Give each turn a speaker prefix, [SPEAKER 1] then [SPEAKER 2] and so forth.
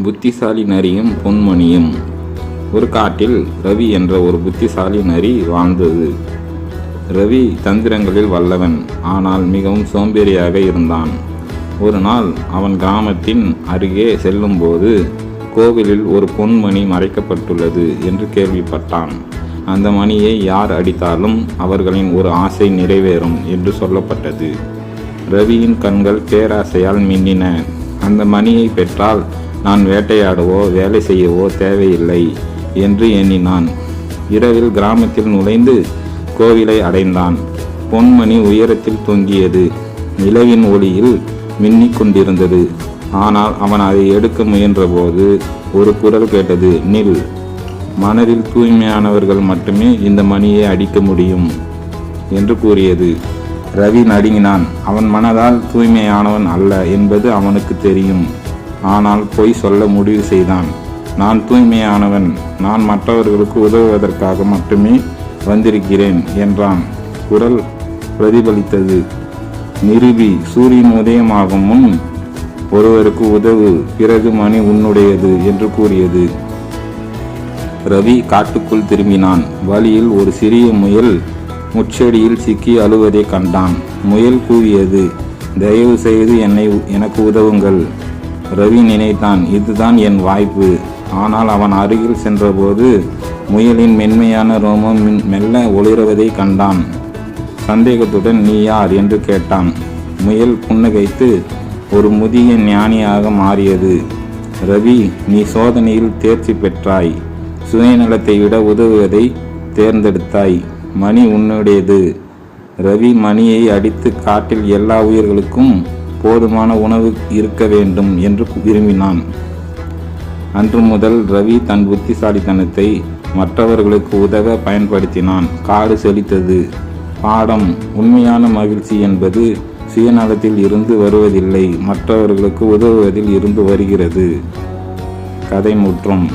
[SPEAKER 1] புத்திசாலி நரியும் பொன்மணியும். ஒரு காட்டில் ரவி என்ற ஒரு புத்திசாலி நரி வாழ்ந்தது. ரவி தந்திரங்களில் வல்லவன், ஆனால் மிகவும் சோம்பேறியாக இருந்தான். ஒரு நாள் அவன் கிராமத்தின் அருகே செல்லும்போது கோவிலில் ஒரு பொன்மணி மறைக்கப்பட்டுள்ளது என்று கேள்விப்பட்டான். அந்த மணியை யார் அடித்தாலும் அவர்களின் ஒரு ஆசை நிறைவேறும் என்று சொல்லப்பட்டது. ரவியின் கண்கள் பேராசையால் மின்னின. அந்த மணியை பெற்றால் நான் வேட்டையாடவோ வேலை செய்யவோ தேவையில்லை என்று எண்ணினான். இரவில் கிராமத்தில் நுழைந்து கோவிலை அடைந்தான். பொன்மணி உயரத்தில் தொங்கியது. நிலவின் ஒளியில் மின்னிக் கொண்டிருந்தது. ஆனால் அவன் அதை எடுக்க முயன்றபோது ஒரு குரல் கேட்டது. நில், மனதில் தூய்மையானவர்கள் மட்டுமே இந்த மணியை அடிக்க முடியும் என்று கூறியது. ரவி நடுங்கினான். அவன் மனதால் தூய்மையானவன் அல்ல என்பது அவனுக்கு தெரியும். ஆனால் பொய் சொல்ல முடிவு செய்தான். நான் தூய்மையானவன், நான் மற்றவர்களுக்கு உதவுவதற்காக மட்டுமே வந்திருக்கிறேன் என்றான். குரல் பிரதிபலித்தது. நிரூபி, சூரியன் உதயமாகும் முன் ஒருவருக்கு உதவு, பிறகு மணி உன்னுடையது என்று கூறியது. ரவி காட்டுக்குள் திரும்பினான். வழியில் ஒரு சிறிய முயல் முச்செடியில் சிக்கி அழுவதை கண்டான். முயல் கூவியது, தயவு செய்து எனக்கு உதவுங்கள். ரவி நினைத்தான், இதுதான் என் வாய்ப்பு. ஆனால் அவன் அருகில் சென்றபோது முயலின் மென்மையான ரோமம் மெல்ல ஒளிர்வதை கண்டான். சந்தேகத்துடன் நீ யார் என்று கேட்டான். முயல் புன்னகைத்து ஒரு முதிய ஞானியாக மாறியது. ரவி, நீ சோதனையில் தேர்ச்சி பெற்றாய். சுயநலத்தை விட உதவுவதை தேர்ந்தெடுத்தாய். மணி உன்னுடையது. ரவி மணியை அடித்து காட்டில் எல்லா உயிர்களுக்கும் போதுமான உணவு இருக்க வேண்டும் என்று விரும்பினான். அன்று முதல் ரவி தன் புத்திசாலித்தனத்தை மற்றவர்களுக்கு உதவ பயன்படுத்தினான். காடு செழித்தது. பாடம்: உண்மையான மகிழ்ச்சி என்பது சுயநலத்தில் இருந்து வருவதில்லை, மற்றவர்களுக்கு உதவுவதில் இருந்து வருகிறது. கதை முற்றும்.